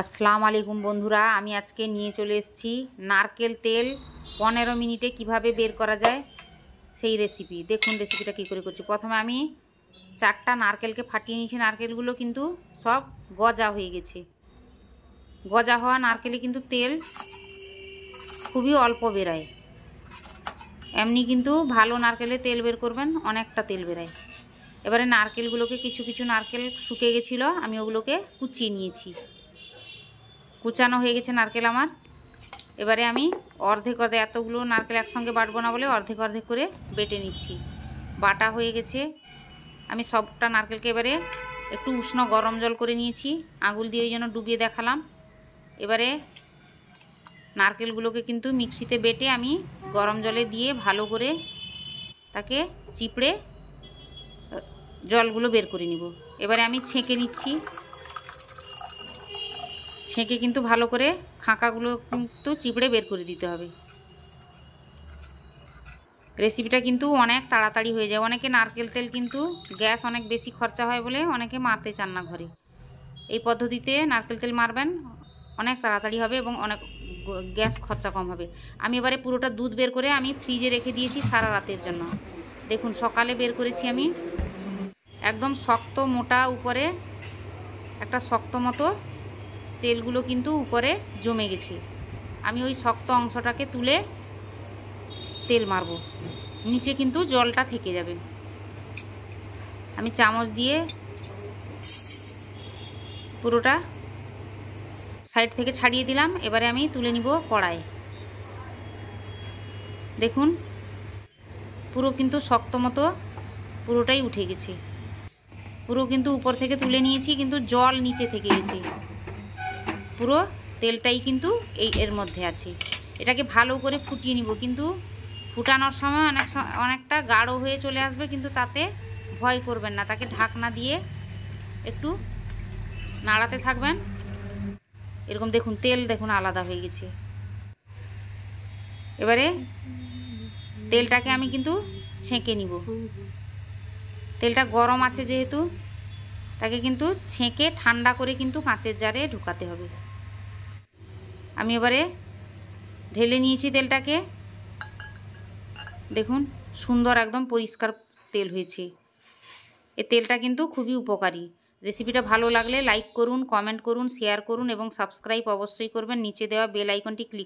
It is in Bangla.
আসসালামু আলাইকুম বন্ধুরা, আমি আজকে নিয়ে চলে এসেছি নারকেল তেল 15 মিনিটে কিভাবে বের করা যায় সেই রেসিপি। দেখুন রেসিপিটা কী করে করছি। প্রথমে আমি 4টা নারকেলকে ফাটিয়ে নিয়েছি। নারকেলগুলো কিন্তু সব গজা হয়ে গেছে। গজা হওয়া নারকেলে কিন্তু তেল খুবই অল্প বেরায়। এমনি কিন্তু ভালো নারকেলে তেল বের করবেন, অনেকটা তেল বেরায়। এবারে নারকেলগুলোকে কিছু কিছু নারকেল শুকিয়ে গেছিলো, আমি ওগুলোকে কুচিয়ে নিয়েছি। কুচানো হয়ে গেছে নারকেল আমার। এবারে আমি অর্ধেক অর্ধেক, এতগুলো নারকেল একসঙ্গে বাটবো না বলে অর্ধেক অর্ধেক করে বেটে নিচ্ছি। বাটা হয়ে গেছে। আমি সবটা নারকেলকে এবারে একটু উষ্ণ গরম জল করে নিয়েছি, আঙুল দিয়ে ওই জন্য ডুবিয়ে দেখালাম। এবারে নারকেলগুলোকে কিন্তু মিক্সিতে বেটে আমি গরম জলে দিয়ে ভালো করে তাকে চিপড়ে জলগুলো বের করে নিব। এবারে আমি ছেঁকে নিচ্ছি। ছেঁকে কিন্তু ভালো করে খাঁকাগুলো কিন্তু চিপড়ে বের করে দিতে হবে। রেসিপিটা কিন্তু অনেক তাড়াতাড়ি হয়ে যায়। অনেকে নারকেল তেল কিন্তু গ্যাস অনেক বেশি খরচা হয় বলে অনেকে মারতে চান না ঘরে। এই পদ্ধতিতে নারকেল তেল মারবেন, অনেক তাড়াতাড়ি হবে এবং অনেক গ্যাস খরচা কম হবে। আমি এবারে পুরোটা দুধ বের করে আমি ফ্রিজে রেখে দিয়েছি সারা রাতের জন্য। দেখুন সকালে বের করেছি আমি, একদম শক্ত মোটা, উপরে একটা শক্ত মতো তেলগুলো কিন্তু উপরে জমে গেছে। আমি ওই শক্ত অংশটাকে তুলে তেল মারব, নিচে কিন্তু জলটা থেকে যাবে। আমি চামচ দিয়ে পুরোটা সাইড থেকে ছাড়িয়ে দিলাম। এবারে আমি তুলে নিব কড়াই। দেখুন পুরো কিন্তু শক্ত মতো পুরোটাই উঠে গেছে। পুরো কিন্তু উপর থেকে তুলে নিয়েছি, কিন্তু জল নিচে থেকে গেছে। পুরো তেলটাই কিন্তু এর মধ্যে আছে। এটাকে ভালো করে ফুটিয়ে নিব, কিন্তু ফুটানোর সময় অনেকটা গাঢ় হয়ে চলে আসবে, কিন্তু তাতে ভয় করবেন না। তাকে ঢাকনা দিয়ে একটু নাড়াতে থাকবেন। এরকম দেখুন তেল দেখুন আলাদা হয়ে গেছে। এবারে তেলটাকে আমি কিন্তু ছেঁকে নিব। তেলটা গরম আছে যেহেতু, তাকে কিন্তু ছেঁকে ঠান্ডা করে কিন্তু কাঁচের জারে ঢুকাতে হবে। আমি এবারে ঢেলে নিয়েছি তেলটাকে। দেখুন সুন্দর একদম পরিষ্কার তেল হয়েছে। এই তেলটা কিন্তু খুবই উপকারী। রেসিপিটা ভালো লাগলে লাইক করুন, কমেন্ট করুন, শেয়ার করুন এবং সাবস্ক্রাইব অবশ্যই করবেন। নিচে দেওয়া বেল আইকনটি ক্লিক